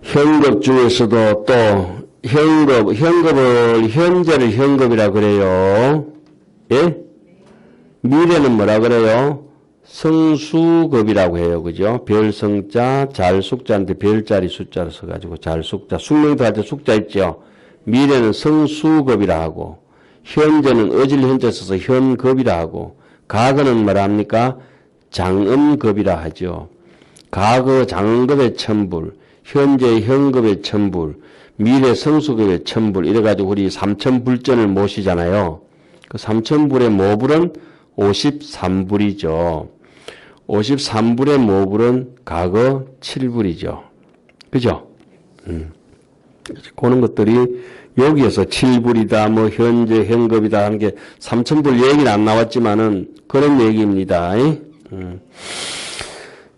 현급 중에서도 또 현재를 현급이라 그래요. 예? 미래는 뭐라 그래요? 성수급이라고 해요. 그죠? 별성자, 잘숙자인데 별자리 숫자로 써가지고 잘숙자. 숙명도 할 때 숙자 있죠? 미래는 성수급이라 하고, 현재는 어질 현재 써서 현급이라 하고, 과거는 뭐라 합니까? 장음급이라 하죠. 과거 장음급의 천불, 현재 현급의 천불, 미래 성수급의 천불, 이래가지고 우리 삼천불전을 모시잖아요. 그 삼천불의 모불은 53불이죠. 53불의 모불은 과거 7불이죠. 그죠? 그런 것들이 여기에서 7불이다, 뭐 현재 현급이다 하는 게 3천불 얘기는 안 나왔지만은 그런 얘기입니다.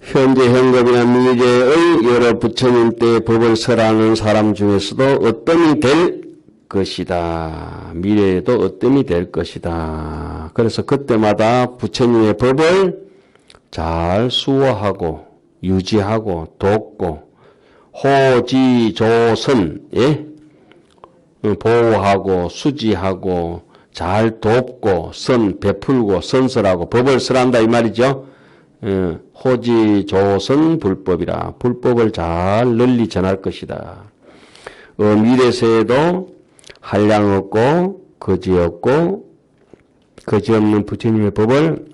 현재 현급이나 미래의 여러 부처님 때 법을 설하는 사람 중에서도 어떤이 될 것이다. 미래에도 어떤이 될 것이다. 그래서 그때마다 부처님의 법을 잘 수호하고 유지하고 돕고 호지조선, 예? 보호하고 수지하고 잘 돕고 선 베풀고 선설하고 법을 설한다 이 말이죠. 호지조선 불법이라 불법을 잘 널리 전할 것이다. 미래세에도 한량 없고 거지 없고 거지 없는 부처님의 법을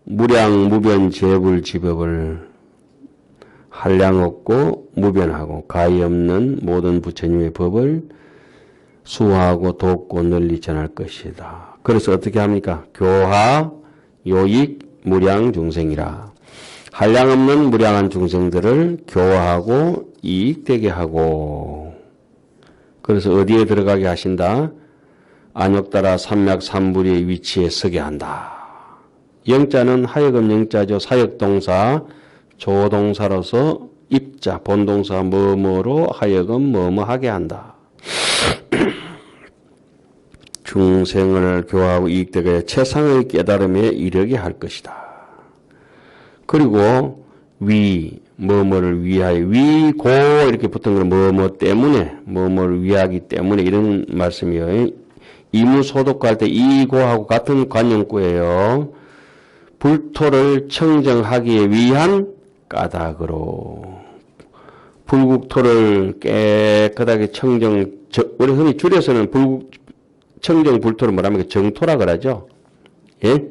무량 무변 재불 지법을 한량 없고 무변하고 가히 없는 모든 부처님의 법을 수호하고 돕고 널리 전할 것이다. 그래서 어떻게 합니까? 교화 요익 무량 중생이라. 한량 없는 무량한 중생들을 교화하고 이익되게 하고. 그래서 어디에 들어가게 하신다? 안욕따라 삼맥 삼불의 위치에 서게 한다. 영자는 하여금 영자죠. 사역동사 조동사로서 입자 본동사 뭐뭐로 하여금 뭐뭐하게 한다. 중생을 교화하고 이익되게 최상의 깨달음에 이르게 할 것이다. 그리고 뭐뭐를 위하여 위고 이렇게 붙은 건 뭐뭐 때문에 뭐뭐를 위하기 때문에 이런 말씀이에요. 이무소독할 때 이고하고 같은 관용구예요. 불토를 청정하기 위한 까닭으로 불국토를 깨끗하게 우리 흔히 줄여서는 청정 불토를 뭐라 합니까? 정토라 그러죠. 예?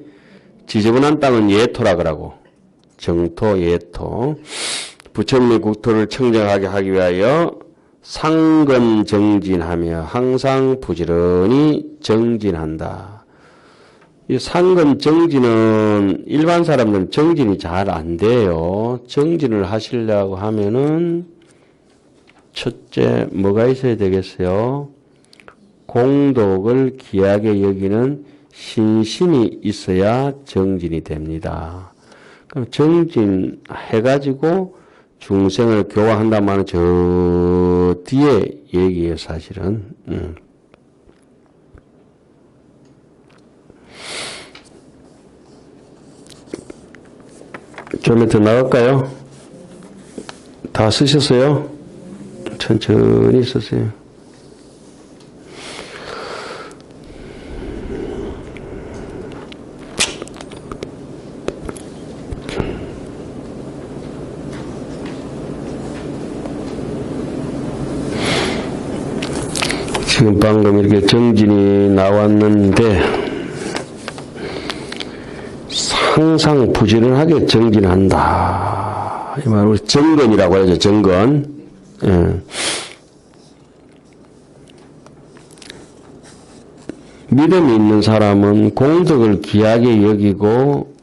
지저분한 땅은 예토라 그러고 정토, 예토. 부처님의 국토를 청정하게 하기 위하여 상근정진하며 항상 부지런히 정진한다. 이 상근정진은 일반 사람들은 정진이 잘 안 돼요. 정진을 하시려고 하면은 첫째 뭐가 있어야 되겠어요? 공덕을 귀하게 여기는 신심이 있어야 정진이 됩니다. 그럼 정진해가지고 중생을 교화한다면 저 뒤에 얘기예요, 사실은. 좀 더 나갈까요? 다 쓰셨어요? 천천히 쓰세요. 지금 방금 이렇게 정진이 나왔는데 항상 부지런하게 정진한다. 이 말 우리 정건이라고 하죠. 정건. 예. 믿음이 있는 사람은 공덕을 귀하게 여기고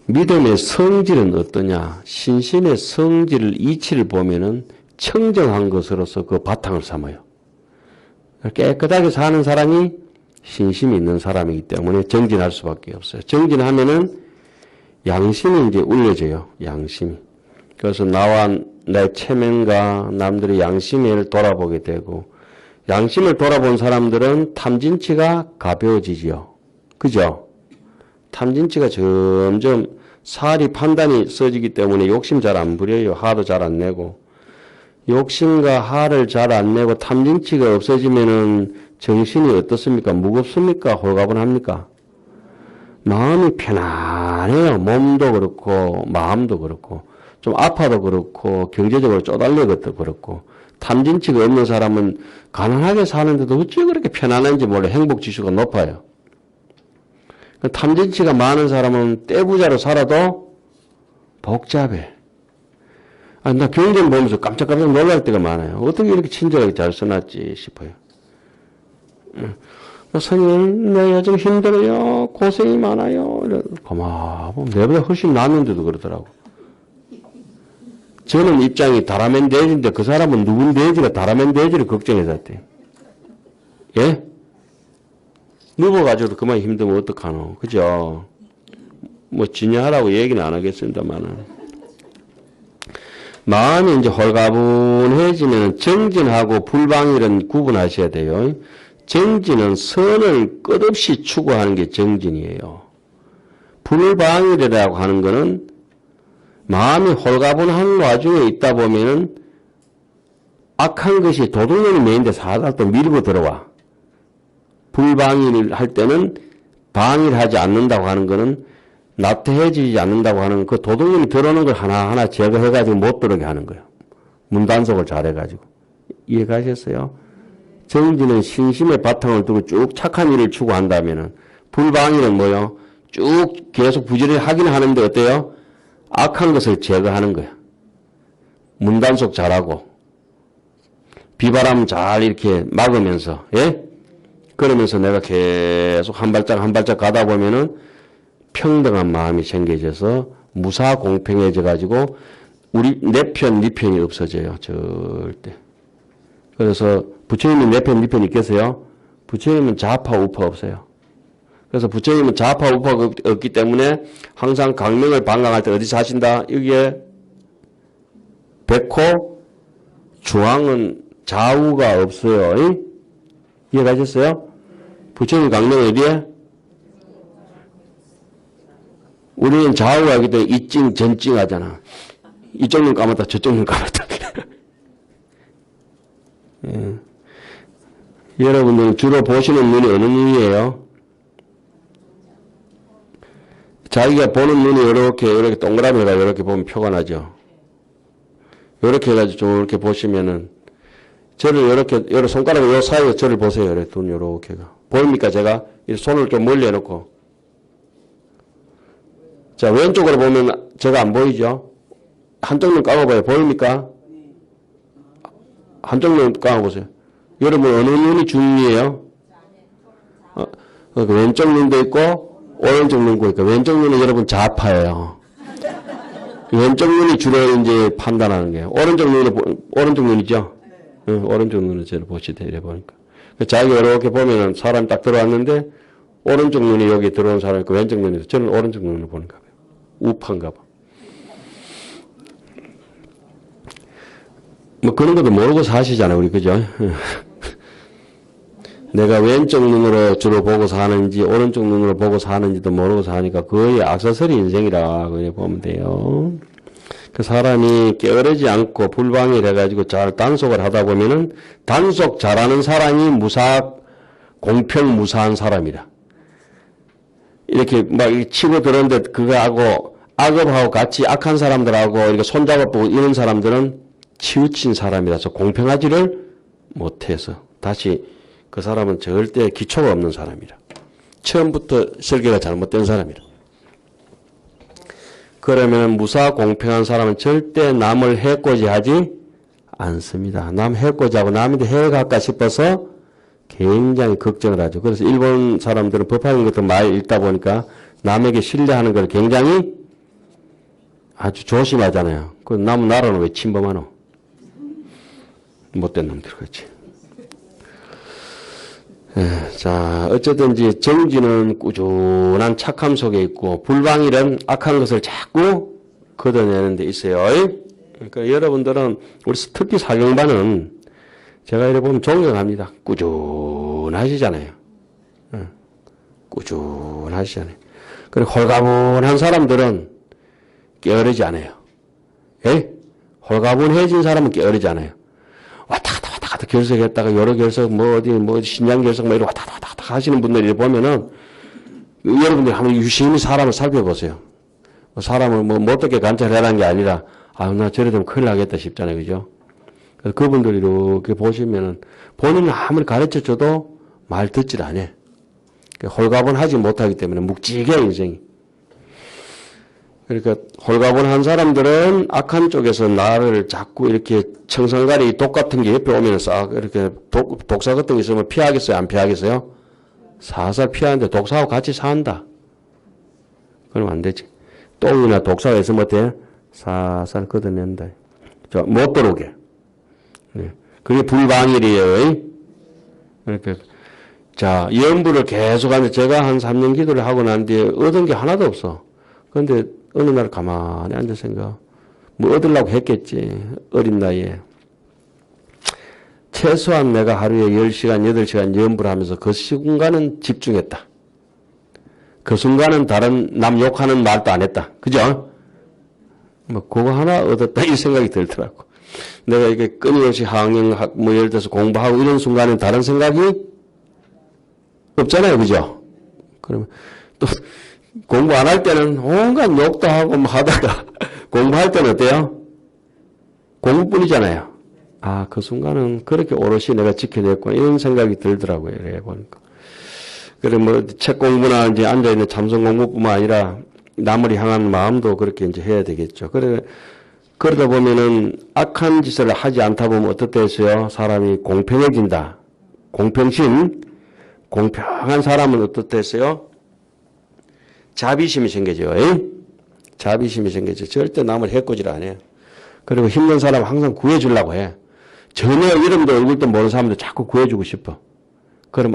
믿음의 성질은 어떠냐? 신심의 성질을 이치를 보면은 청정한 것으로서 그 바탕을 삼아요. 깨끗하게 사는 사람이 신심이 있는 사람이기 때문에 정진할 수밖에 없어요. 정진하면은 양심이 이제 울려져요. 양심이. 그래서 내 체면과 남들의 양심을 돌아보게 되고 양심을 돌아본 사람들은 탐진치가 가벼워지지요. 그죠? 탐진치가 점점 사리 판단이 써지기 때문에 욕심 잘 안 부려요. 화도 잘 안 내고 욕심과 화를 잘 안 내고 탐진치가 없어지면은 정신이 어떻습니까? 무겁습니까? 홀가분합니까? 마음이 편안해요. 몸도 그렇고 마음도 그렇고 좀 아파도 그렇고 경제적으로 쪼달려 것도 그렇고 탐진치가 없는 사람은 가난하게 사는데도 어찌 그렇게 편안한지 몰라. 행복지수가 높아요. 탐진치가 많은 사람은 떼부자로 살아도 복잡해. 나 경전 보면서 깜짝깜짝 놀랄 때가 많아요. 어떻게 이렇게 친절하게 잘 써놨지 싶어요. 선생님, 나 요즘 힘들어요. 고생이 많아요. 고마워. 내보다 훨씬 낫는데도 그러더라고. 저는 입장이 다라멘 대지인데 그 사람은 누군 대지가 다라멘 대지를 걱정해서 했대. 예? 누워가지고 그만 힘들면 어떡하노. 그죠? 뭐, 진여하라고 얘기는 안 하겠습니다만은. 마음이 이제 홀가분해지면 정진하고 불방일은 구분하셔야 돼요. 정진은 선을 끝없이 추구하는 게 정진이에요. 불방일이라고 하는 거는 마음이 홀가분한 와중에 있다 보면은 악한 것이 도둑놈이 메인데 살살 또 밀고 들어와. 불방일 할 때는 방일하지 않는다고 하는 거는 나태해지지 않는다고 하는 그 도둑놈이 들어오는 걸 하나하나 제거해가지고 못 들어오게 하는 거예요. 문단속을 잘해가지고. 이해가셨어요? 정진은 신심의 바탕을 두고 쭉 착한 일을 추구한다면은 불방일은 뭐요? 쭉 계속 부지런히 하긴 하는데 어때요? 악한 것을 제거하는 거야. 문단속 잘하고 비바람 잘 이렇게 막으면서 예? 그러면서 내가 계속 한 발짝 한 발짝 가다 보면은 평등한 마음이 생겨져서 무사공평해져 가지고 우리 내 편, 네 편이 없어져요. 절대. 그래서 부처님이 내 편, 네 편 있겠어요? 부처님은 좌파, 우파 없어요. 그래서 부처님은 좌파, 우파가 없기 때문에 항상 강명을 방광할 때 어디 사신다? 여기에 백호, 중앙은 좌우가 없어요. 이해가셨어요? 부처님 강명은 어디에? 우리는 좌우가 있기 때문에 이찡, 전찡 하잖아. 이쪽 눈 감았다, 저쪽 눈 감았다. 예. 여러분들은 주로 보시는 눈이 어느 눈이에요? 자기가 보는 눈이 이렇게 동그라미 해가 이렇게 보면 표가 나죠. 이렇게 해가지고 좀 이렇게 보시면은 저를 이렇게 손가락을 요 사이에 저를 보세요. 이렇게 눈 이렇게가 보입니까? 제가 이 손을 좀 멀리 해놓고 자 왼쪽으로 보면 제가 안 보이죠? 한쪽 눈 감아봐요. 보입니까? 한쪽 눈 감아보세요. 여러분 어느 눈이 중이에요? 왼쪽 눈도 있고 오른쪽 눈도 있고 왼쪽 눈은 여러분 좌파예요. 왼쪽 눈이 주로 이제 판단하는 거예요. 오른쪽 눈이죠? 응, 오른쪽 눈을 저를 보시대 이래 보니까. 자기가 이렇게 보면은 사람이 딱 들어왔는데 오른쪽 눈이 여기 들어온 사람이 있고 왼쪽 눈이 있어. 저는 오른쪽 눈을 보는가 봐요. 우파인가 봐. 뭐 그런 것도 모르고 사시잖아요, 우리 그죠? 내가 왼쪽 눈으로 주로 보고 사는지 오른쪽 눈으로 보고 사는지도 모르고 사니까 거의 악사설이 인생이라고 보면 돼요. 그 사람이 게으르지 않고 불방일 해가지고 잘 단속을 하다 보면은 단속 잘하는 사람이 공평 무사한 사람이다. 이렇게 막 치고 들었는데 그거하고 악업하고 같이 악한 사람들하고 이렇게 손잡아보고 이런 사람들은 치우친 사람이라서 공평하지를 못해서 다시 그 사람은 절대 기초가 없는 사람이라. 처음부터 설계가 잘못된 사람이라. 그러면 무사 공평한 사람은 절대 남을 해코지 하지 않습니다. 남 해코지 하고 남한테 해갈까 싶어서 굉장히 걱정을 하죠. 그래서 일본 사람들은 법학인 것도 많이 읽다 보니까 남에게 신뢰하는 걸 굉장히 아주 조심하잖아요. 그 남 나라는 왜 침범하노? 못된 놈들, 그렇지. 자, 어쨌든지 정진은 꾸준한 착함 속에 있고 불방일은 악한 것을 자꾸 걷어내는 데 있어요. 그러니까 여러분들은 우리 특히 사경반은 제가 이래 보면 존경합니다. 꾸준하시잖아요. 꾸준하시잖아요. 그리고 홀가분한 사람들은 게으르지 않아요. 예? 홀가분해진 사람은 게으르잖아요. 왔다 갔다 결석했다가 여러 결석 뭐 신장 결석 뭐 이렇게 왔다 갔다 하시는 분들이 보면은 여러분들이 한번 유심히 사람을 살펴보세요. 사람을 뭐 어떻게 관찰하라는 게 아니라 나 저래 되면 큰일 나겠다 싶잖아요. 그죠? 그래서 그분들 이렇게 보시면은 본인은 아무리 가르쳐줘도 말 듣질 않아. 홀가분하지 못하기 때문에 묵직해 인생이. 그러니까 홀가분한 사람들은 악한 쪽에서 나를 자꾸 이렇게 청산가리 독 같은 게 옆에 오면 싹 이렇게 독사 같은 게 있으면 피하겠어요? 안 피하겠어요? 살살 피하는데 독사하고 같이 산다. 그러면 안 되지. 똥이나 독사가 있으면 어때? 살살 걷어낸다. 못 들어오게. 그게 불방일이에요. 그러니까 자, 연부를 계속하면 제가 한 3년 기도를 하고 난 뒤에 얻은 게 하나도 없어. 그런데 어느 날 가만히 앉아 생각, 뭐 얻으려고 했겠지. 어린 나이에. 최소한 내가 하루에 10시간, 8시간 연부를 하면서 그 순간은 집중했다. 그 순간은 다른 남 욕하는 말도 안 했다. 그죠? 뭐 그거 하나 얻었다 이 생각이 들더라고. 내가 이게 끊임없이 학령, 뭐 예를 들어서 공부하고 이런 순간에 다른 생각이 없잖아요. 그죠? 그러면 또 공부 안 할 때는 온갖 욕도 하고 뭐 하다가 공부할 때는 어때요? 공부뿐이잖아요. 그 순간은 그렇게 오롯이 내가 지켜냈구나 이런 생각이 들더라고요. 이렇게 보니까. 그래 뭐 책 공부나 이제 앉아 있는 참선 공부뿐만 아니라 남을 향한 마음도 그렇게 이제 해야 되겠죠. 그러다 보면은 악한 짓을 하지 않다 보면 어떻게 했어요? 사람이 공평해진다. 공평한 사람은 어떻게 했어요? 자비심이 생겨져요. 자비심이 생겨져. 절대 남을 해코지를 안 해요. 그리고 힘든 사람 항상 구해주려고 해. 전혀 이름도 얼굴도 모르는 사람도 자꾸 구해주고 싶어. 그럼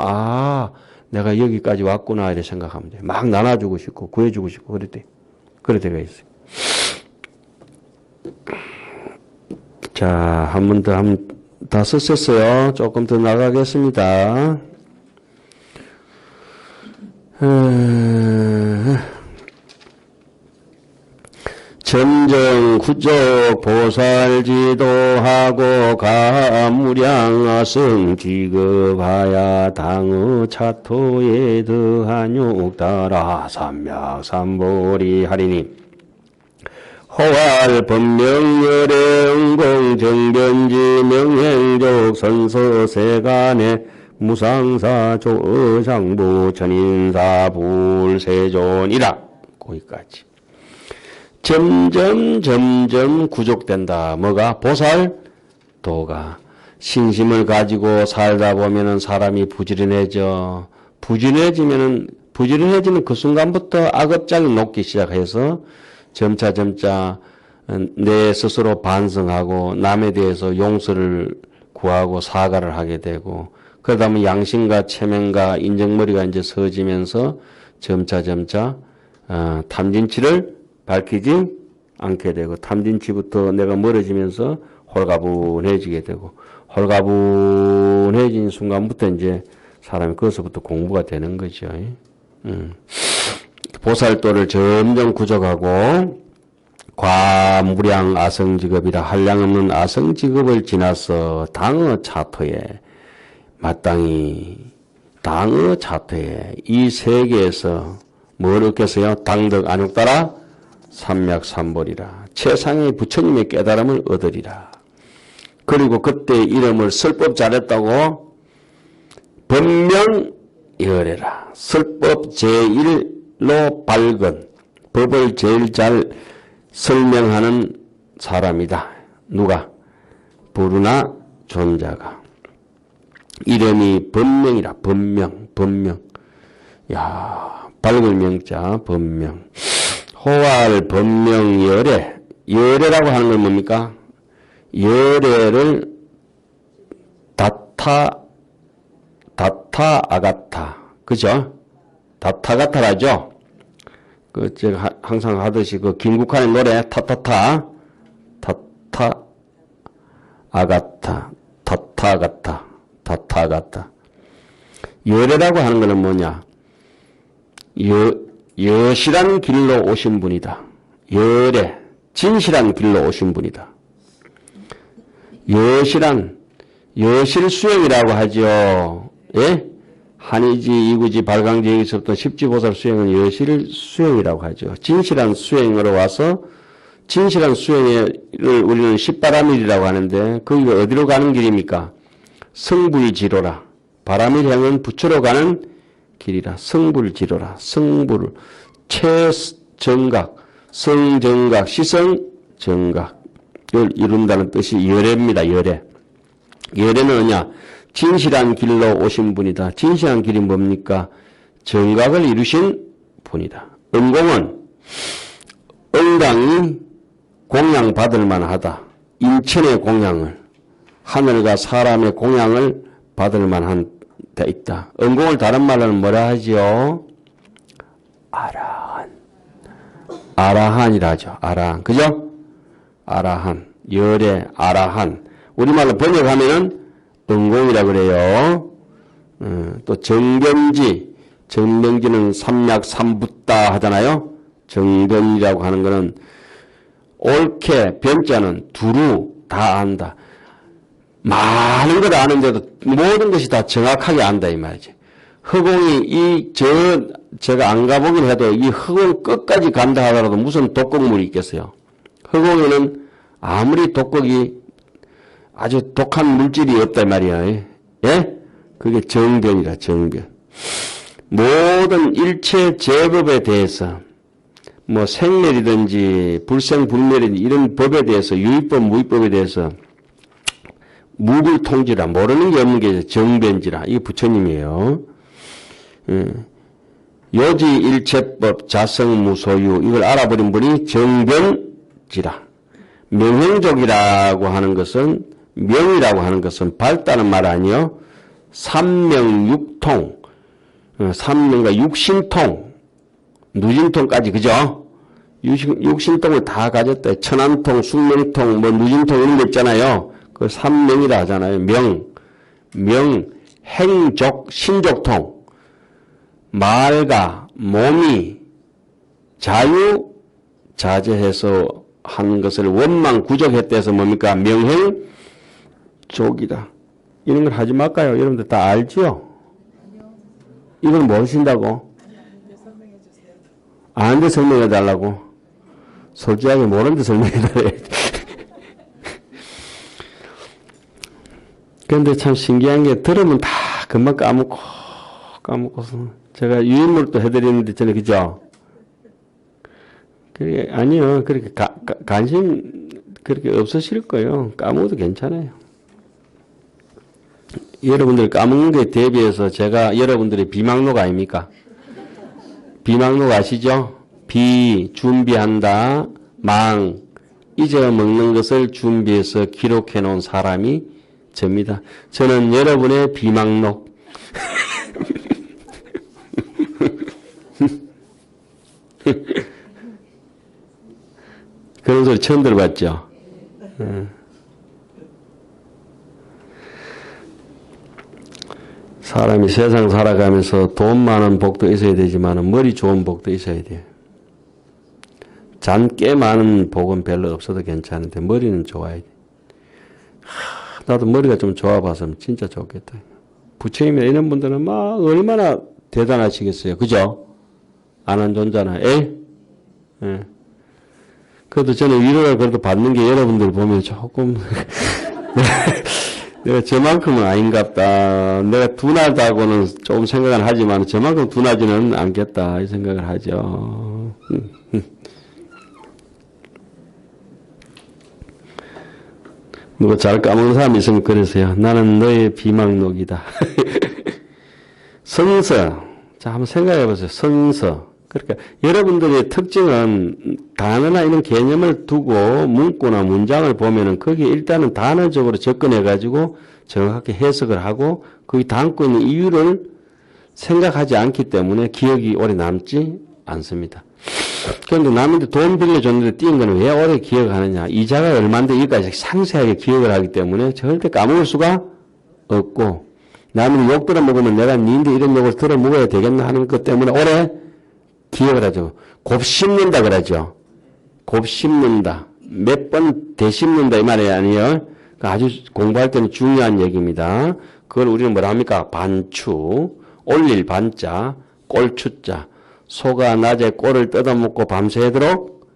내가 여기까지 왔구나 이렇게 생각하면 돼. 막 나눠주고 싶고 구해주고 싶고 그럴 때가 있어요. 자, 한 번 더 다 썼었어요. 조금 더 나가겠습니다. 점정 구족 보살지도하고 가무량아성 지급하야 당의 차토에 더한 욕따라 삼맥삼보리 하리니 호활 법명열의 응공 정변지 명행적 선서세간에 무상사 조장부 전인사 불세존이라. 거기까지. 점점 구족된다. 뭐가? 보살도가. 신심을 가지고 살다 보면은 사람이 부지런해져. 부지런해지는 그 순간부터 악업장이 녹기 시작해서 점차 내 스스로 반성하고 남에 대해서 용서를 구하고 사과를 하게 되고 그러다 보면 양심과 체면과 인정머리가 이제 서지면서 점차 탐진치를 밝히지 않게 되고 탐진치부터 내가 멀어지면서 홀가분해지게 되고 홀가분해진 순간부터 이제 사람이 거기서부터 공부가 되는 거죠. 보살도를 점점 구족하고 과무량 아성직업이라 한량없는 아성직업을 지나서 당의 차토에 마땅히 당의 차토에 이 세계에서 뭘 얻겠어요? 당덕 안욕따라 삼맥삼보리라. 최상의 부처님의 깨달음을 얻으리라. 그리고 그때 이름을 설법 잘했다고 법명열애라. 설법 제1로 밝은 법을 제일 잘 설명하는 사람이다. 누가? 부르나 존자가. 이름이 법명이라. 법명. 야, 밝은 명자 법명. 호활 법명 열애. 열애라고 하는 건 뭡니까? 열애를 다타 아가타. 그죠? 다타가타라죠? 제가 항상 하듯이 김국환의 노래, 타타 아가타, 타타가타. 열애라고 하는 것은 뭐냐? 여실한 길로 오신 분이다. 열애, 진실한 길로 오신 분이다. 여실 수행이라고 하죠. 예? 한의지, 이구지, 발광지 여기서부터 십지보살 수행은 여실 수행이라고 하죠. 진실한 수행으로 와서 진실한 수행을 우리는 십바라밀이라고 하는데 거기가 어디로 가는 길입니까? 성불지로라. 바라밀 향은 부처로 가는 길이라. 성불지로라. 성불, 최정각, 성정각, 시성정각을 이룬다는 뜻이 열애입니다. 열애. 열애는 뭐냐? 진실한 길로 오신 분이다. 진실한 길이 뭡니까? 정각을 이루신 분이다. 음공은 응당이 공양받을 만하다. 인천의 공양을, 하늘과 사람의 공양을 받을 만한 데 있다. 음공을 다른 말로는 뭐라 하지요? 아라한. 아라한이라 하죠. 아라한. 그죠? 아라한. 열애, 아라한. 우리말로 번역하면은 음공이라 그래요. 또 정변지. 정변지는 삼약 삼붓다 하잖아요. 정변이라고 하는 거는 옳게, 변자는 두루 다 안다. 많은 걸 아는데도 모든 것이 다 정확하게 안다 이 말이지. 허공이 제가 안 가보긴 해도 이 허공 끝까지 간다 하더라도 무슨 독극물이 있겠어요. 허공에는 아무리 독극이 아주 독한 물질이 없다 이 말이야. 예? 그게 정변이라 정변. 모든 일체 제법에 대해서 뭐 생멸이든지 불생불멸이든지 이런 법에 대해서 유의법 무의법에 대해서 무불통지라 모르는 게 없는 게 정변지라. 이게 부처님이에요. 요지일체법 자성무소유 이걸 알아버린 분이 정변지라. 명형족이라고 하는 것은 명이라고 하는 것은 밝다는 말 아니요. 삼명육통 삼명과 육신통 누진통까지 그죠? 육신통을 다 가졌다. 천안통, 숙명통, 뭐 누진통 이런 거 있잖아요. 그 삼명이라 하잖아요. 명, 행족, 신족통. 말과 몸이 자유자재해서 한 것을 원망 구족했다 해서 뭡니까? 명행족이다. 이런 걸 하지 말까요? 여러분들 다 알죠? 이걸 모르신다고? 아는데 설명해 달라고? 솔직하게 모르는데 설명해 달라고. 그런데 참 신기한 게 들으면 다 금방 까먹고서 제가 유인물도 해드리는데 전에 그죠? 그게 아니요. 그렇게 관심 그렇게 없으실 거예요. 까먹어도 괜찮아요. 여러분들 까먹는 게 대비해서 제가 여러분들의 비망록 아닙니까? 비망록 아시죠? 비 준비한다. 망 잊어먹는 것을 준비해서 기록해 놓은 사람이 접니다. 저는 여러분의 비망록. 그런 소리 처음 들어봤죠? 사람이 세상 살아가면서 돈 많은 복도 있어야 되지만 머리 좋은 복도 있어야 돼요. 잔 꽤 많은 복은 별로 없어도 괜찮은데 머리는 좋아야 돼. 나도 머리가 좀 좋아봤으면 진짜 좋겠다. 부처님이나 이런 분들은 막 얼마나 대단하시겠어요. 그죠? 안한 존재나, 예? 그래도 저는 위로를 그래도 받는 게 여러분들 보면 조금, 내가 저만큼은 아닌갑다. 내가 둔하다고는 조금 생각은 하지만 저만큼 둔하지는 않겠다. 이 생각을 하죠. 누가 잘 까먹는 사람이 있으면 그러세요. 나는 너의 비망록이다. 성서. 자, 한번 생각해 보세요. 성서. 그러니까 여러분들의 특징은 단어나 이런 개념을 두고 문구나 문장을 보면은 거기에 일단은 단어적으로 접근해 가지고 정확하게 해석을 하고 거기 담고 있는 이유를 생각하지 않기 때문에 기억이 오래 남지 않습니다. 그런데 남한테 돈 빌려줬는데 띄인 거는 왜 오래 기억하느냐. 이자가 얼마인데 이까지 상세하게 기억을 하기 때문에 절대 까먹을 수가 없고 남이 욕 들어먹으면 내가 니인데 이런 욕을 들어먹어야 되겠나 하는 것 때문에 오래 기억을 하죠. 곱씹는다 그러죠. 곱씹는다. 몇 번 되씹는다 이 말이 아니에요. 아주 공부할 때는 중요한 얘기입니다. 그걸 우리는 뭐라 합니까? 반추, 올릴 반자, 꼴추자. 소가 낮에 꼴을 뜯어먹고 밤새도록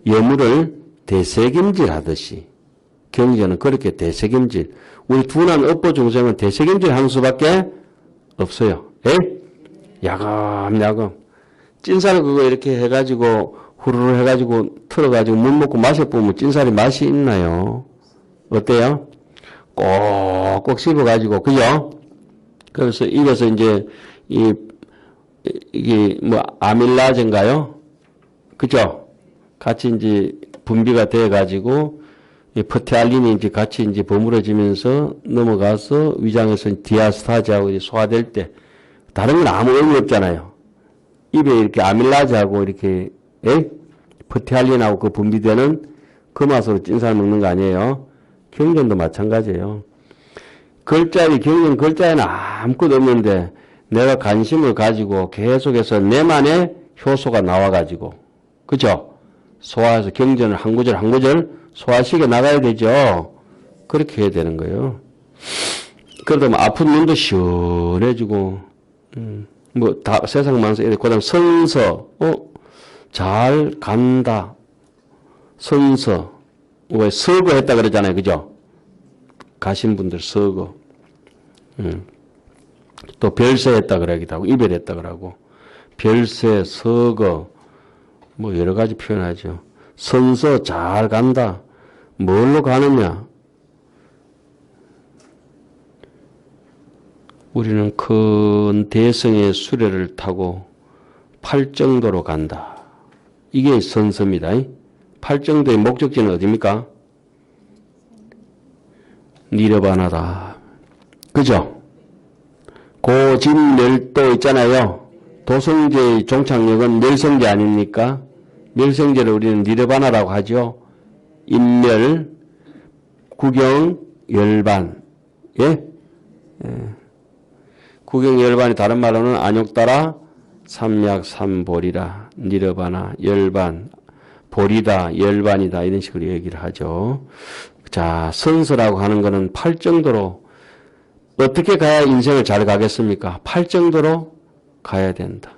여물을 되새김질 하듯이 경전은 그렇게 되새김질. 우리 둔한 업보 중생은 되새김질 하는 수밖에 없어요. 예? 야금야금. 찐살 그거 이렇게 해가지고 후루루 해가지고 틀어가지고 물 먹고 마셔보면 찐살이 맛이 있나요? 어때요? 꼭꼭 씹어가지고, 그죠? 그래서 이래서 이제, 이게 뭐, 아밀라제인가요? 그죠? 같이 이제 분비가 돼가지고, 이 프티알린이 이제 같이 이제 버무려지면서 넘어가서 위장에서 디아스타즈하고 이제 소화될 때, 다른 건 아무 의미 없잖아요. 입에 이렇게 아밀라제하고 이렇게, 예? 프티알린하고 그 분비되는 그 맛으로 찐살 먹는 거 아니에요? 경전도 마찬가지예요. 글자리, 경전 글자에는 아무것도 없는데 내가 관심을 가지고 계속해서 내만의 효소가 나와가지고, 그죠? 소화해서 경전을 한 구절 한 구절 소화시켜 나가야 되죠? 그렇게 해야 되는 거예요. 그러다 뭐 아픈 눈도 시원해지고, 뭐 다 세상 만사, 그 다음 선서, 잘 간다. 선서. 왜 서거 했다 그러잖아요. 그죠? 가신 분들 서거. 또 별세 했다 그러기도 하고, 이별했다 그러고, 별세, 서거, 뭐 여러 가지 표현하죠. 선서 잘 간다. 뭘로 가느냐? 우리는 큰 대성의 수레를 타고 팔정도로 간다. 이게 선서입니다. 팔정도의 목적지는 어디입니까? 니르바나다. 그죠? 고진멸도 있잖아요. 도성제의 종착역은 멸성제 아닙니까? 멸성제를 우리는 니르바나라고 하죠. 인멸, 구경, 열반. 예? 구경, 열반이 다른 말로는 안욕따라, 삼약, 삼보리라, 니르바나, 열반, 보리다, 열반이다 이런 식으로 얘기를 하죠. 자, 선서라고 하는 거는 팔정도로 어떻게 가야 인생을 잘 가겠습니까? 팔정도로 가야 된다.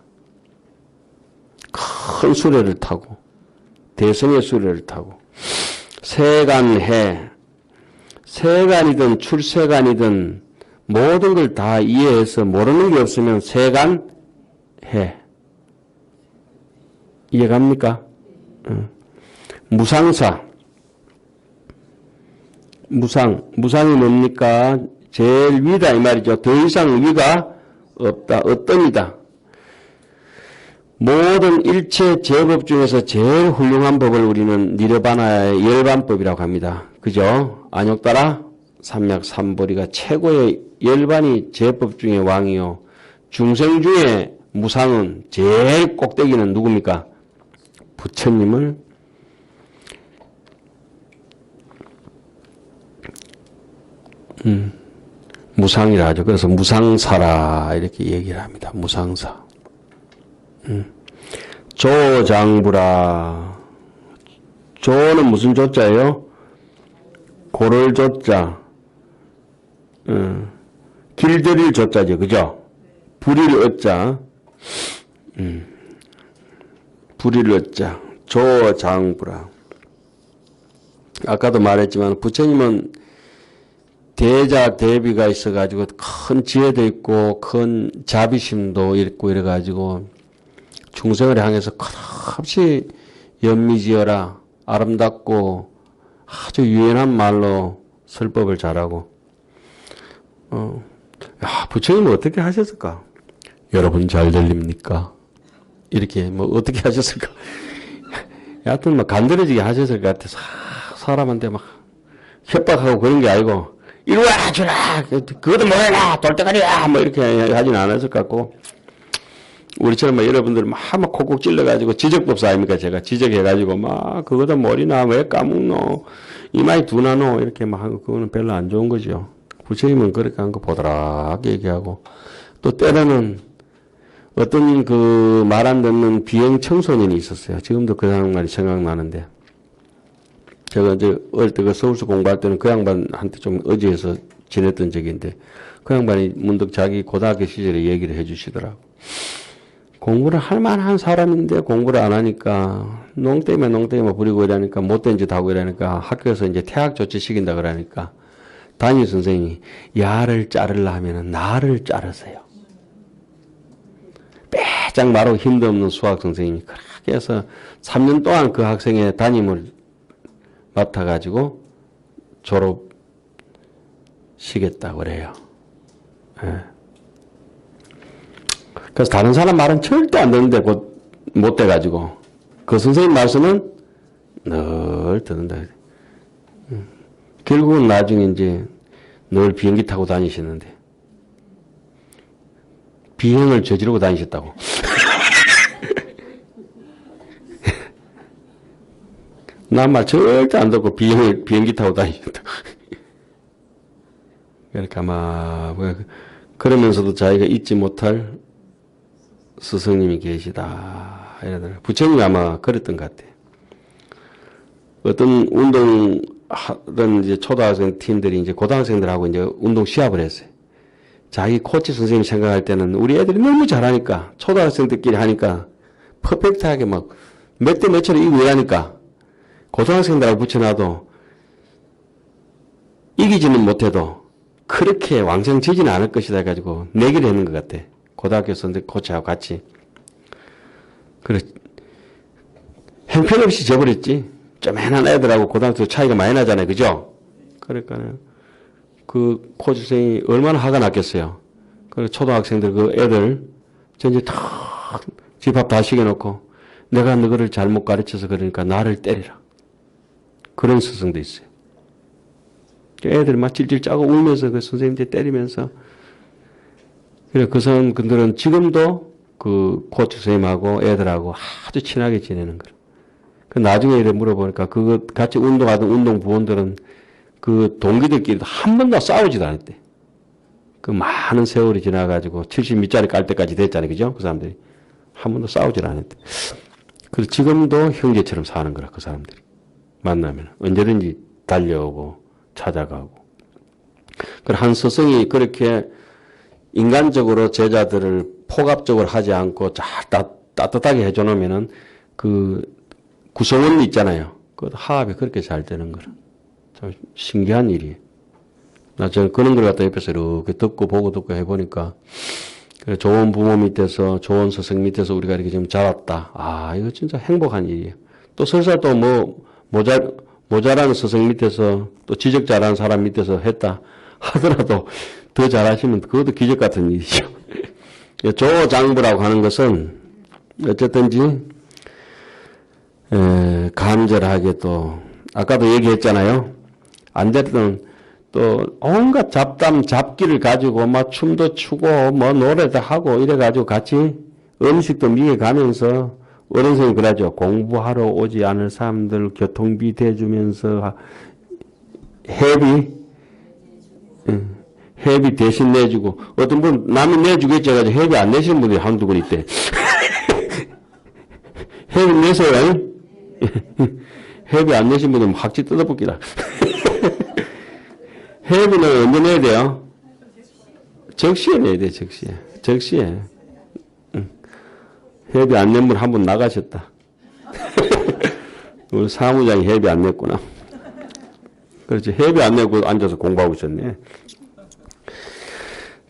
큰 수레를 타고 대성의 수레를 타고 세간해 세간이든 출세간이든 모든 걸 다 이해해서 모르는 게 없으면 세간해 이해갑니까? 무상사 무상이 뭡니까? 제일 위다 이 말이죠. 더 이상 위가 없다. 어떤이다. 모든 일체 제법 중에서 제일 훌륭한 법을 우리는 니르바나의 열반법이라고 합니다. 그죠? 안욕따라 삼약 삼보리가 최고의 열반이 제법 중에 왕이요. 중생 중에 무상은 제일 꼭대기는 누굽니까? 부처님을 무상이라 하죠. 그래서 무상사라 이렇게 얘기를 합니다. 무상사. 조장부라. 조는 무슨 조자예요? 고를 조자. 길들일 조자죠. 그죠? 불일 어자. 불일 어자. 조장부라. 아까도 말했지만 부처님은 대자 대비가 있어가지고 큰 지혜도 있고 큰 자비심도 있고 이래가지고 중생을 향해서 끝없이 연미지어라 아름답고 아주 유연한 말로 설법을 잘하고 부처님은 어떻게 하셨을까? 여러분 잘 들립니까? 이렇게 뭐 어떻게 하셨을까? 여하튼 뭐 간드러지게 하셨을 것 같아서 사람한테 막 협박하고 그런 게 아니고 이리 와 주라 그것도 뭐해라 돌대가리야 뭐 이렇게 하진 않았을 것 같고 우리처럼 막 여러분들 막 콕콕 찔러가지고 지적법사 아닙니까? 제가 지적해가지고 막 그거도 머리나 왜 까먹노 이마에 두나노 이렇게 막 하고 그거는 별로 안 좋은 거죠. 부처님은 그렇게 한 거 보더라게 얘기하고 또 때로는 어떤 그 말 안 듣는 비행 청소년이 있었어요. 지금도 그 사람 말이 생각나는데 제가 이제 어릴 때 그 서울서 공부할 때는 그 양반한테 좀 의지해서 지냈던 적인데 그 양반이 문득 자기 고등학교 시절에 얘기를 해 주시더라고. 공부를 할 만한 사람인데 공부를 안 하니까 농땡이만 부리고 이러니까 못된 짓 하고 이러니까 학교에서 이제 퇴학 조치 시킨다 그러니까 담임 선생님이 야를 자르려 하면은 나를 자르세요. 빼짝 말하고 힘도 없는 수학 선생님이 그렇게 해서 3년 동안 그 학생의 담임을 맡아가지고 졸업시켰다고 그래요. 예. 그래서 다른 사람 말은 절대 안 듣는데 곧 못 돼가지고 그 선생님 말씀은 늘 듣는다. 결국은 나중에 이제 늘 비행기 타고 다니시는데 비행을 저지르고 다니셨다고. 나 말 절대 안 듣고 비행기 타고 다니셨다. 그러니까 막 그러면서도 자기가 잊지 못할 스승님이 계시다. 이러더라고요. 부처님이 아마 그랬던 것 같아요. 어떤 운동하던 이제 초등학생 팀들이 이제 고등학생들하고 이제 운동 시합을 했어요. 자기 코치 선생님 생각할 때는 우리 애들이 너무 잘하니까 초등학생들끼리 하니까 퍼펙트하게 막 몇 대 몇으로 이기고 이러니까 고등학생들하고 붙여놔도 이기지는 못해도 그렇게 왕성 지지는 않을 것이다 해가지고 내기를 했는 것 같아. 고등학교 선생님 코치하고 같이. 그래 형편없이 져버렸지. 쪼맨한 애들하고 고등학교 차이가 많이 나잖아요. 그죠? 그러니까는 그 코치 선생님이 얼마나 화가 났겠어요. 그리고 초등학생들 그 애들 전체 탁 집합 다 시켜놓고 내가 너를 잘못 가르쳐서 그러니까 나를 때리라. 그런 스승도 있어요. 애들 막 찔찔 짜고 울면서 그 선생님한테 때리면서 그래 그 사람들은 지금도 그 코치 선생님하고 애들하고 아주 친하게 지내는 거예요. 그 나중에 이래 물어보니까 그거 같이 운동하던 운동부원들은 그 동기들끼리도 한 번도 싸우지도 않았대. 그 많은 세월이 지나가지고 70미짜리 깔 때까지 됐잖아요. 그죠? 그 사람들이. 한 번도 싸우질 않았대. 그리고 지금도 형제처럼 사는 거라, 그 사람들이. 만나면. 언제든지 달려오고, 찾아가고. 그리고 한 스승이 그렇게 인간적으로 제자들을 폭압적으로 하지 않고 잘 따뜻하게 해줘놓으면은 그 구성원 있잖아요. 그 화합이 그렇게 잘 되는 거라. 참 신기한 일이에요. 나 저는 그런 걸 갖다 옆에서 이렇게 듣고 해보니까 그래 좋은 부모 밑에서 좋은 스승 밑에서 우리가 이렇게 지금 자랐다. 아 이거 진짜 행복한 일이에요. 또 설사 또 뭐 모자란 스승 밑에서 또 지적 잘하는 사람 밑에서 했다 하더라도 더 잘하시면 그것도 기적 같은 일이죠. 조장부라고 하는 것은 어쨌든지 간절하게 또 아까도 얘기했잖아요. 안 됐든 또 온갖 잡기를 가지고 막 춤도 추고 뭐 노래도 하고 이래가지고 같이 음식도 미해가면서 어른선생님 그러죠. 공부하러 오지 않을 사람들 교통비 대주면서 회비 대신 내주고 어떤 분 남이 내주겠지 해가지고 회비 안 내시는 분들이 한두 분 있대. 회비 내세요. 회비 안 내신 분은 확지 뜯어붓기다. 회비는 언제 내야 돼요? 적시에 내야 돼, 적시에. 회비 안 낸 분 한 분 나가셨다. 우리 사무장이 회비 안 냈구나. 그렇지. 회비 안 내고 앉아서 공부하고 있었네.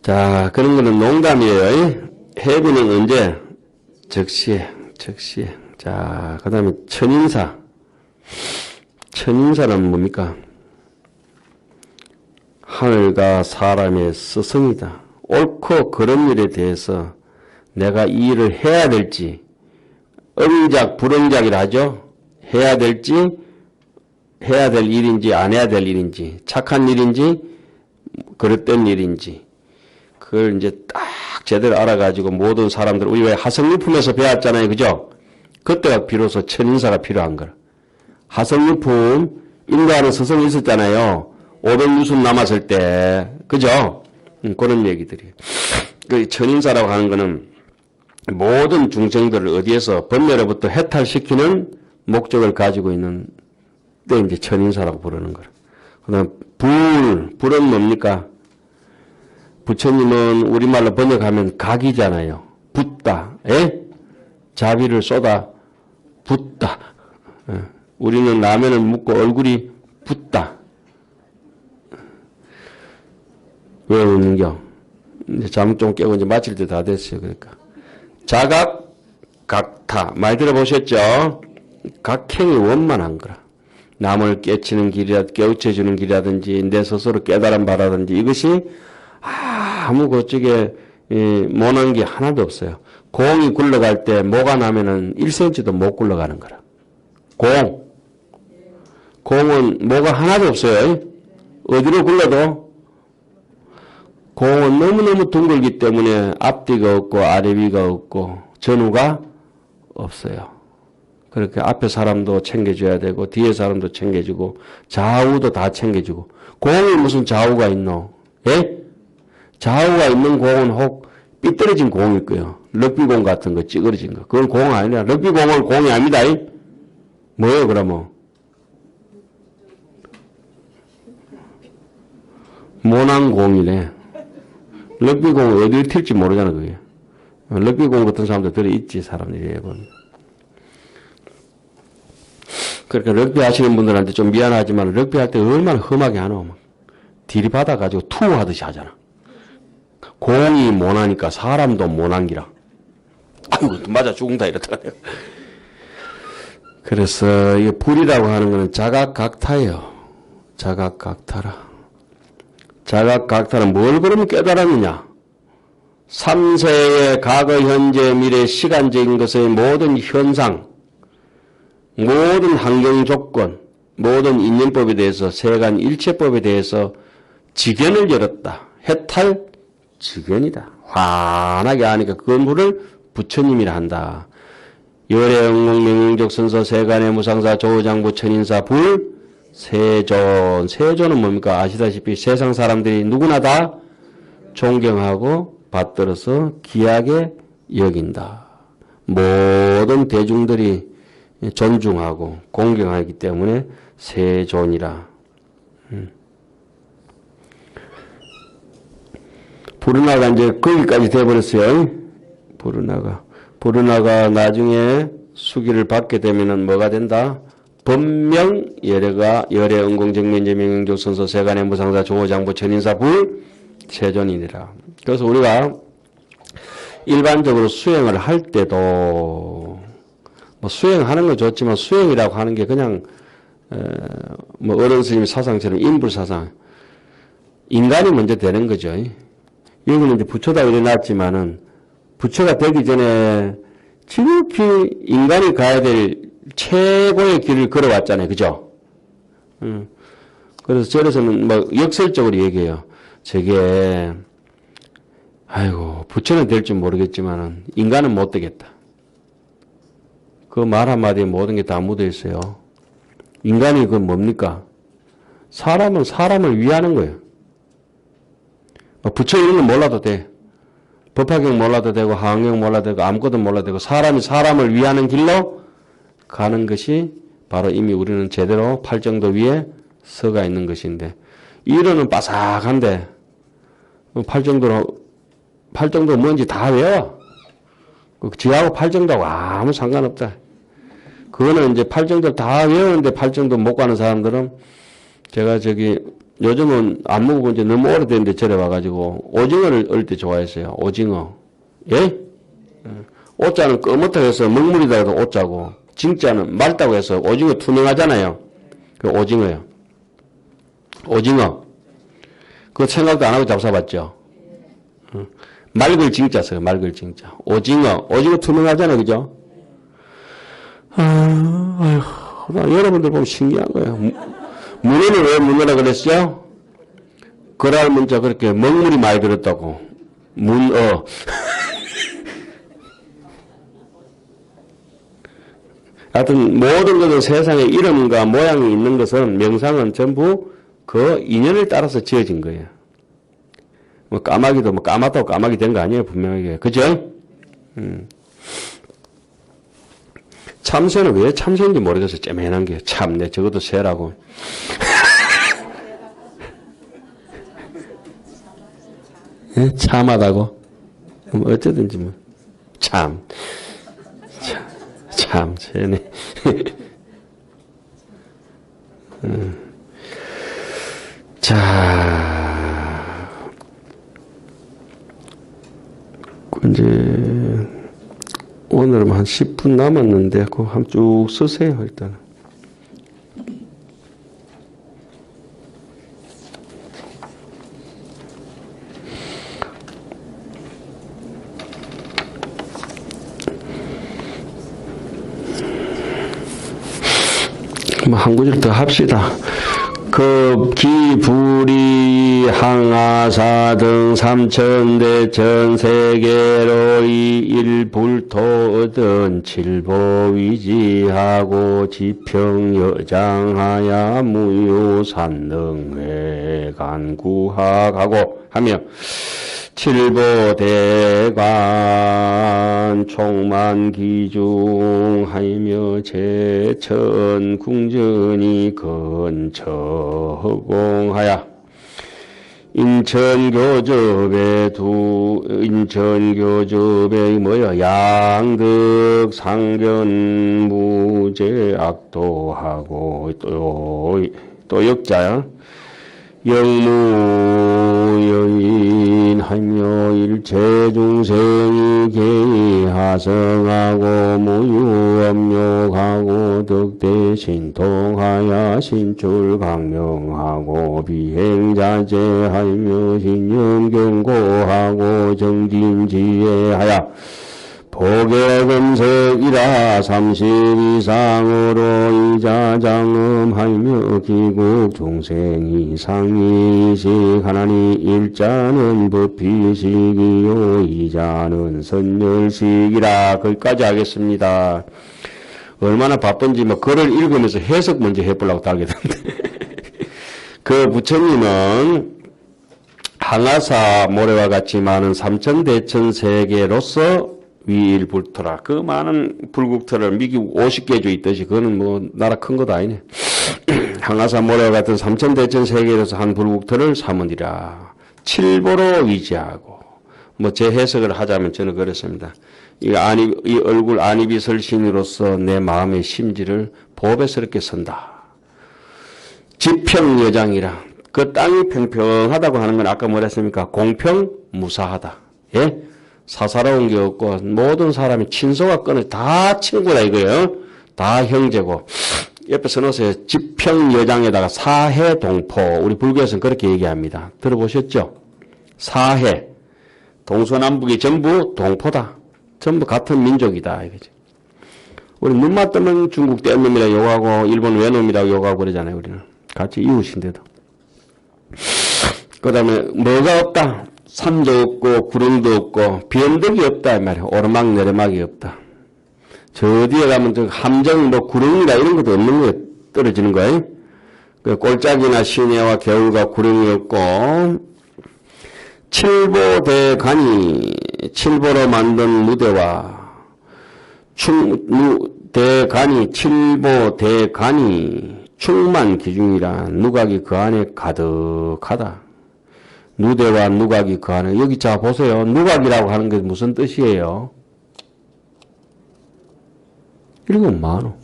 자, 그런 거는 농담이에요. 회비는 언제? 적시에. 자, 그 다음에 천인사. 천인사는 뭡니까? 하늘과 사람의 스승이다. 옳고 그런 일에 대해서 내가 이 일을 해야 될지, 응작, 불응작이라 하죠. 해야 될지, 해야 될 일인지, 안 해야 될 일인지, 착한 일인지, 그릇된 일인지, 그걸 이제 딱 제대로 알아가지고 모든 사람들, 우리가 하성유품에서 배웠잖아요. 그죠? 그때가 비로소 천인사가 필요한 거라. 하성유품, 인도하는 스승이 있었잖아요. 500유순 남았을 때. 그죠? 그런 얘기들이에요. 그 천인사라고 하는 거는 모든 중생들을 어디에서 번뇌로부터 해탈시키는 목적을 가지고 있는 그때 이제 천인사라고 부르는 거라. 그 다음, 불은 뭡니까? 부처님은 우리말로 번역하면 각이잖아요. 붓다. 예? 자비를 쏟아 붓다. 예. 우리는 라면을 먹고 얼굴이 붓다. 왜 웃는겨? 이제 잠 좀 깨고 이제 마칠 때 다 됐어요. 그러니까. 자각, 각타. 많이 들어보셨죠? 각행이 원만한 거라. 남을 깨치는 길이라든지, 깨우쳐주는 길이라든지, 내 스스로 깨달음 바라든지, 이것이 아무 그쪽에 못한 게 하나도 없어요. 공이 굴러갈 때 뭐가 나면은 1cm도 못 굴러가는 거라. 공은 뭐가 하나도 없어요. 어디로 굴러도 공은 너무너무 둥글기 때문에 앞뒤가 없고 아래위가 없고 전후가 없어요. 그렇게 앞에 사람도 챙겨줘야 되고 뒤에 사람도 챙겨주고 좌우도 다 챙겨주고. 공이 무슨 좌우가 있노? 예? 좌우가 있는 공은 혹 삐뚤어진 공일 거예요. 럭비공 같은 거 찌그러진 거. 그건 공 아니라 럭비공은 공이 아닙니다. 뭐예요 그러면? 모난 공이네. 럭비공 어디를 튈지 모르잖아 그게. 럭비공 같은 사람들 들어있지 사람들이. 그러니까 럭비 하시는 분들한테 좀 미안하지만 럭비 할 때 얼마나 험하게 하노. 막 딜이 받아가지고 투하듯이 하잖아. 공이 모나니까 사람도 모난기라. 아이고 맞아 죽은다 이렇더라. 그래서 이 불이라고 하는 것은 자각각타예요. 자각각타라. 자각각타는 뭘 그러면 깨달았느냐? 삼세의 과거, 현재, 미래, 시간적인 것의 모든 현상, 모든 환경 조건, 모든 인연법에 대해서 세간 일체법에 대해서 지견을 열었다. 해탈 지견이다. 환하게 하니까 그 불을 부처님이라 한다. 열애응몽 명령적 선서 세간의 무상사 조장부 천인사 불 세존. 세존은 뭡니까? 아시다시피 세상 사람들이 누구나 다 존경하고 받들어서 귀하게 여긴다. 모든 대중들이 존중하고 공경하기 때문에 세존이라. 부르나가 이제 거기까지 돼버렸어요. 부르나가 나중에 수기를 받게 되면은 뭐가 된다? 법명 열애 응공정면제 명령조 선서 세간의 무상사 조호장부 천인사 불 세존이니라. 그래서 우리가 일반적으로 수행을 할 때도 뭐 수행하는 건 좋지만 수행이라고 하는 게 그냥 뭐 어른 스님 사상처럼 인불사상 인간이 먼저 되는 거죠. 여기는 이제 부처다 일어났지만은 부처가 되기 전에 지극히 인간이 가야 될 최고의 길을 걸어왔잖아요. 그죠? 그래서 저에서는 뭐 역설적으로 얘기해요. 저게 아이고 부처는 될 줄 모르겠지만은 인간은 못 되겠다. 그 말 한마디에 모든 게 다 묻어 있어요. 인간이 그 뭡니까? 사람은 사람을 위하는 거예요. 부처 이런 건 몰라도 돼. 법화경 몰라도 되고 하강경 몰라도 되고 아무것도 몰라도 되고 사람이 사람을 위하는 길로 가는 것이 바로 이미 우리는 제대로 팔정도 위에 서가 있는 것인데 이론은 빠삭한데 팔정도 뭔지 다 외워. 지하고 팔정도하고 아무 상관없다. 그거는 이제 팔정도 다 외우는데 팔정도 못 가는 사람들은 제가 요즘은 안 먹어본 지 너무 오래됐는데 절에 와가지고 오징어를 어릴 때 좋아했어요. 오징어. 예? 오자는 꺼멓다고 해서 먹물이다 해도 오자고 징자는 맑다고 해서 오징어 투명하잖아요. 그 오징어요. 오징어. 그거 생각도 안 하고 잡숴봤죠. 맑을 징자 써요. 맑을 징자. 오징어 투명하잖아요. 그죠? 여러분들 보면 신기한 거예요. 문어는 왜 문어라 그랬어요? 거랄 문자 그렇게 먹물이 많이 들었다고. 문어. 하여튼 모든 것은 세상에 이름과 모양이 있는 것은 명상은 전부 그 인연을 따라서 지어진 거예요. 뭐 까마귀도 뭐 까맣다고 까마귀 된 거 아니에요. 분명하게. 그죠? 참새는 왜 참새인지 모르겠어. 째매난 게. 참내 저것도 새라고. 예? 참하다고? 뭐 어쩌든지 뭐. 참. 새네. 자, 이제 오늘은 한 10분 남았는데 그거 한번 쭉 쓰세요 일단. 한 구절 더 합시다. 급기 불이 항아사 등 삼천대천 세계로 이일불토 얻은 칠보위지하고 지평여장하야 무효산능회 간구하가고 하며 칠보대관 총만기중하며 제천궁전이 근처허공하야 인천교접의 양득 상견무제 악도하고 또 역자야. 영무여인하며 일체중생이 개하성하고 무유업욕하고 덕대신통하야 신출강명하고 비행자제하며 신념경고하고 정진지혜하야 보계금석이라 30 이상으로 이자장엄하며 기국 중생이 상이식 하나니 일자는 법피식이요 이자는 선열식이라. 거기까지 하겠습니다. 얼마나 바쁜지 뭐 글을 읽으면서 해석 먼저 해보려고 달겠던데. 그 부처님은 항아사 모래와 같이 많은 삼천대천 세계로서 위일불토라. 그 많은 불국토를 미국 50개 주 있듯이 그거는 뭐 나라 큰 것도 아니네. 항아사 모래와 같은 삼천대천 세계로서 한 불국토를 삼으니라. 칠보로 위지하고 뭐 제 해석을 하자면 저는 그랬습니다. 이 얼굴 안입이 설신으로서 내 마음의 심지를 보배스럽게 선다. 지평여장이라. 그 땅이 평평하다고 하는 건 아까 뭐랬습니까? 공평무사하다. 예? 사사로운 게 없고 모든 사람이 친소가 끊어 다 친구다 이거예요. 다 형제고. 옆에 써놓으세요. 지평여장에다가 사해동포. 우리 불교에서는 그렇게 얘기합니다. 들어보셨죠? 사해. 동서남북이 전부 동포다. 전부 같은 민족이다 이거지. 우리 눈만 뜨면 중국 떼놈이라고 욕하고 일본 외놈이라고 욕하고 그러잖아요. 우리는 같이 이웃인데도. 그 다음에 뭐가 없다? 산도 없고 구름도 없고 변덕이 없다 이 말이야. 오르막 내리막이 없다. 저 어디에 가면 저 함정 뭐 구름이나 이런 것도 없는 거에 떨어지는 거예요. 그 꼴짝이나 시내와 겨울과 구름이 없고 칠보대간이 칠보로 만든 무대와 칠보대간이 충만 기중이라 누각이 그 안에 가득하다. 누대와 누각이 그 안에. 여기 자 보세요. 누각이라고 하는 게 무슨 뜻이에요? 읽으면 많어.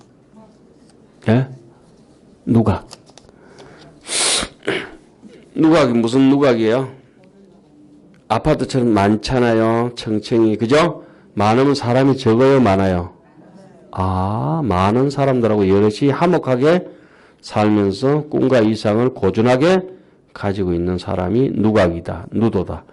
예? 누각. 누각이 무슨 누각이에요? 아파트처럼 많잖아요. 청층이. 그죠? 많으면 사람이 적어요? 많아요? 아, 많은 사람들하고 여럿이 화목하게 살면서 꿈과 이상을 고준하게 가지고 있는 사람이 누각이다. 누도다.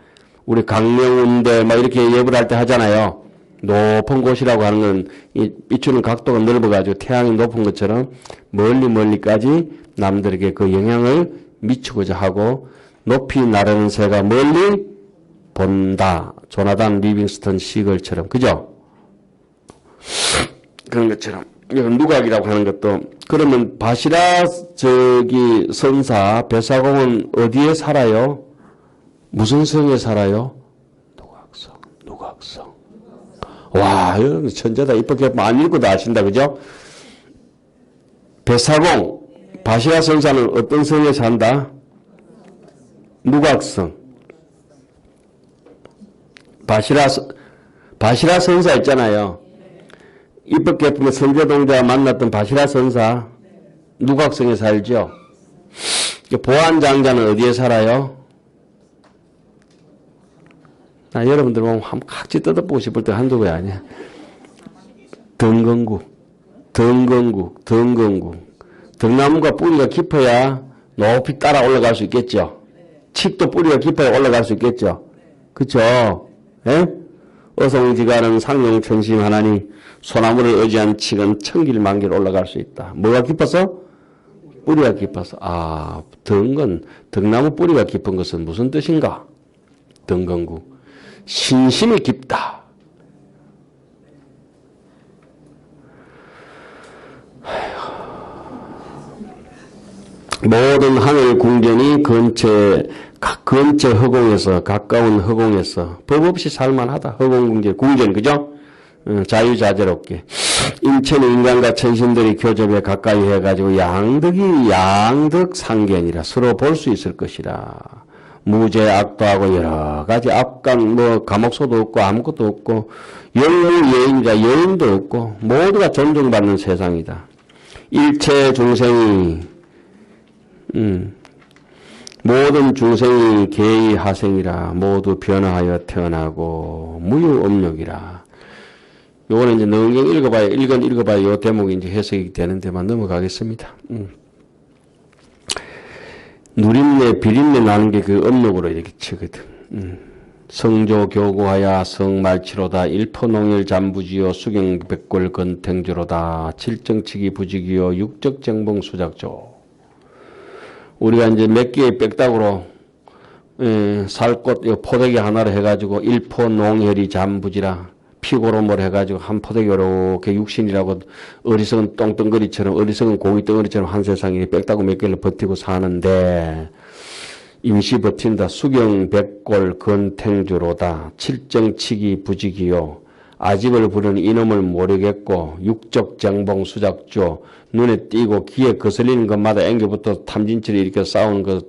우리 강명운대 막 이렇게 예불 할 때 하잖아요. 높은 곳이라고 하는 건 이 비추는 각도가 넓어가지고 태양이 높은 것처럼 멀리까지 남들에게 그 영향을 미치고자 하고 높이 나르는 새가 멀리 본다. 조나단 리빙스턴 시글처럼. 그죠? 그런 것처럼. 이건 누각이라고 하는 것도. 그러면 바시라 선사 벼사공은 어디에 살아요? 무슨 성에 살아요? 누각성. 와, 이런 천재다. 이쁘게 안 읽고도 아신다. 그죠? 뱃사공. 바시라 선사는 어떤 성에 산다? 누각성. 바시라 선사 있잖아요. 입법계 품의 선제동자와 만났던 바시라 선사. 누각성에 살죠. 보안장자는 어디에 살아요? 여러분들 보면 한번 각지 뜯어보고 싶을 때 한두 개 아니야. 덩건국. 등나무가 뿌리가 깊어야 높이 따라 올라갈 수 있겠죠. 칡도 뿌리가 깊어야 올라갈 수 있겠죠. 그쵸? 예? 어성지가는 상용천심하나니 소나무를 의지한 칡은 천길만길 올라갈 수 있다. 뭐가 깊어서? 뿌리가 깊어서. 아, 등나무 뿌리가 깊은 것은 무슨 뜻인가? 등건국. 신심이 깊다. 모든 하늘 궁전이 근처 허공에서, 가까운 허공에서 법 없이 살만하다. 허공 궁전, 그죠? 자유자재롭게. 인체는 인간과 천신들이 교접에 가까이 해가지고 양득상견이라 서로 볼 수 있을 것이라. 무죄 악도 하고 여러 가지 악간 감옥소도 없고 아무것도 없고 영웅예인자 여인도 없고 모두가 존중받는 세상이다. 일체 중생이 모든 중생이 개의 하생이라 모두 변화하여 태어나고 무유업력이라. 요거는 이제 능경 읽어봐야 요 대목이 이제 해석이 되는 데만 넘어가겠습니다. 누린내, 비린내 나는 게 그 업력으로 이렇게 치거든. 성조 교구하야 성말치로다. 일포농일 잠부지요 수경백골 건탱주로다. 칠정치기 부지기요 육적정봉 수작조. 우리가 이제 몇 개의 빽닥으로 살꽃 포대기 하나로 해가지고 일포농혈이 잠부지라. 피고로뭘 해가지고 한 포대기 이렇게 육신이라고 어리석은 똥덩어리처럼 어리석은 고기 덩어리처럼 한 세상에 빽다구 몇 개를 버티고 사는데 임시 버틴다. 수경백골 건탱주로다. 칠정치기 부지기요. 아집을 부르는 이놈을 모르겠고 육적정봉 수작조. 눈에 띄고 귀에 거슬리는 것마다 앵겨부터 탐진치를 일으켜 싸우는 것.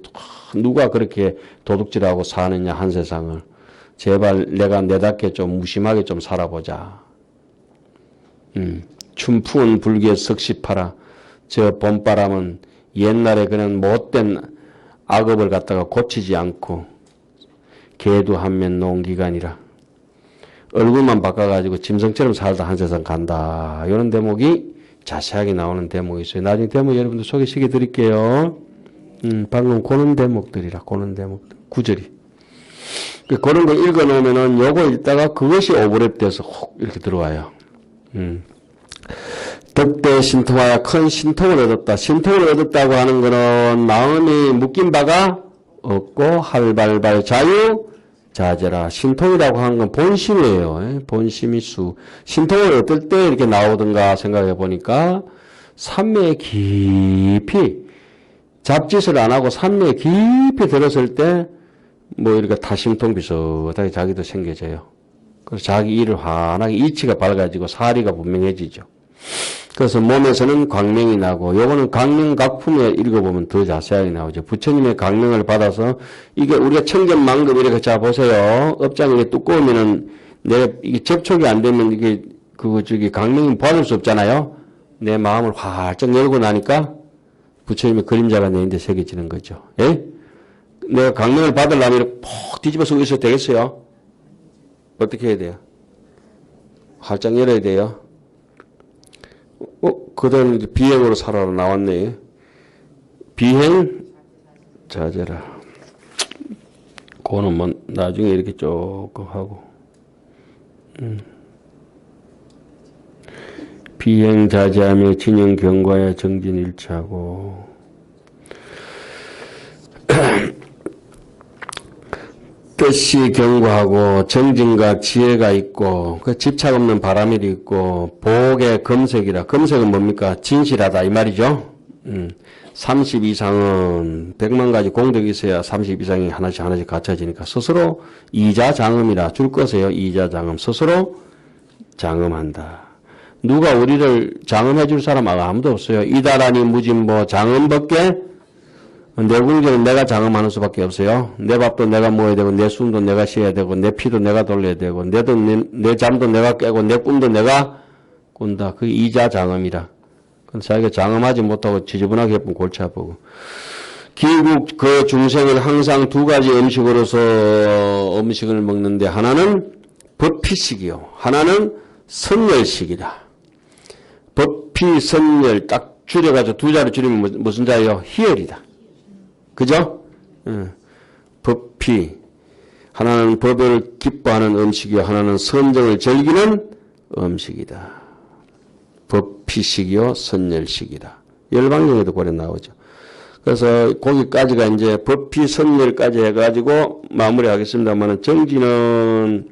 누가 그렇게 도둑질하고 사느냐 한 세상을. 제발 내가 내답게 좀 무심하게 좀 살아보자. 춘풍은 불기에 석시파라. 저 봄바람은 옛날에 그냥 못된 악업을 갖다가 고치지 않고 개도 한면 농기간이라. 얼굴만 바꿔가지고 짐승처럼 살다 한 세상 간다. 이런 대목이 자세하게 나오는 대목이 있어요. 나중에 대목 여러분들 소개시켜 드릴게요. 방금 고는 대목들이라. 고는 대목들. 구절이. 그런 거 읽어 놓으면은 요거 읽다가 그것이 오버랩 돼서 혹 이렇게 들어와요. 덕대 신통하여 큰 신통을 얻었다. 신통을 얻었다고 하는 거는 마음이 묶인 바가 없고 할발발 자유 자재라. 신통이라고 하는 건 본심이에요. 본심이 수. 신통을 얻을 때 이렇게 나오던가 생각해 보니까 산매에 깊이 잡짓을 안 하고 산매에 깊이 들었을 때 뭐 이렇게 다심통 비슷하게 자기도 생겨져요. 그래서 자기 일을 환하게 이치가 밝아지고 사리가 분명해지죠. 그래서 몸에서는 광명이 나고 요거는 강명각품에 읽어보면 더 자세하게 나오죠. 부처님의 강명을 받아서 이게 우리가 천견만급 이렇게 자 보세요. 업장이 이게 두꺼우면은 내가 이게 접촉이 안 되면 이게 강명이 받을 수 없잖아요. 내 마음을 활짝 열고 나니까 부처님의 그림자가 내 인데 새겨지는 거죠. 예? 내가 강명을 받으려면 이렇게 푹 뒤집어서 있어도 되겠어요? 어떻게 해야 돼요? 활짝 열어야 돼요. 그다음 비행으로 살아라 나왔네. 비행 자제라. 그거는 뭐 나중에 이렇게 조금 하고. 비행 자제하며 진영 경과에 정진 일치하고. 뜻이 견고하고 정진과 지혜가 있고 그 집착 없는 바람일이 있고 복의 검색이라. 검색은 뭡니까? 진실하다 이 말이죠. 30 이상은 100만 가지 공덕이 있어야 30 이상이 하나씩 갖춰지니까 스스로 이자장엄이라 줄 것이에요. 이자장엄 스스로 장엄한다. 누가 우리를 장엄해 줄 사람 아무도 없어요. 이다라니 무진보 장엄밖에 내 궁전은 내가 장엄하는 수밖에 없어요. 내 밥도 내가 먹어야 되고 내 숨도 내가 쉬어야 되고 내 피도 내가 돌려야 되고 내 잠도 내가 깨고 내 꿈도 내가 꾼다. 그 이자 장엄이라. 그건 자기가 장엄하지 못하고 지저분하게 예쁜 골치 아프고. 기국 그 중생은 항상 두 가지 음식으로서 음식을 먹는데 하나는 법피식이요. 하나는 선열식이다. 법피 선열 딱 줄여가지고 두 자리 줄이면 무슨 자예요? 희열이다. 그죠? 법피 하나는 법을 기뻐하는 음식이요. 하나는 선정을 즐기는 음식이다. 법피식이요. 선열식이다. 열방경에도 고려 나오죠. 그래서 거기까지가 이제 법피 선열까지 해가지고 마무리하겠습니다만은 정지는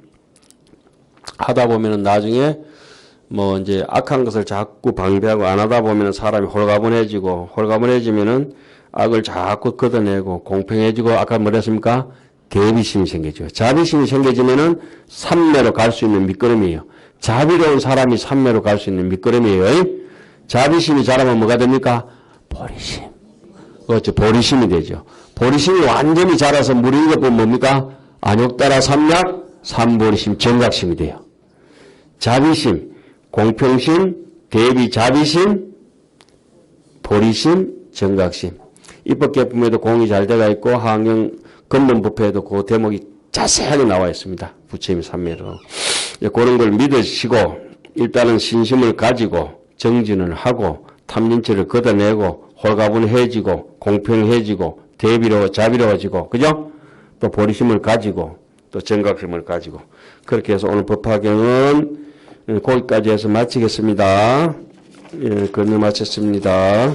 하다 보면은 나중에 뭐 이제 악한 것을 자꾸 방비하고 안 하다 보면은 사람이 홀가분해지면은 악을 자꾸 걷어내고 공평해지고 아까 뭐랬습니까? 대비심이 생기죠. 자비심이 생겨지면은 삼매로 갈 수 있는 밑거름이에요. 자비로운 사람이 삼매로 갈 수 있는 밑거름이에요. 자비심이 자라면 뭐가 됩니까? 보리심. 그렇죠. 보리심이 되죠. 보리심이 완전히 자라서 무르익어 보면 뭡니까? 안욕따라 삼약, 삼보리심, 정각심이 돼요. 자비심, 공평심, 대비 자비심, 보리심, 정각심. 입법개품에도 공이 잘 돼가 있고 하학령 근본부패에도 그 대목이 자세하게 나와 있습니다. 부처님 삼매로. 그런 걸 믿으시고 일단은 신심을 가지고 정진을 하고 탐진치를 걷어내고 홀가분해지고 공평해지고 자비로워지고 그죠? 또 보리심을 가지고 또 정각심을 가지고 그렇게 해서 오늘 법화경은 거기까지 해서 마치겠습니다. 예, 건너 마쳤습니다.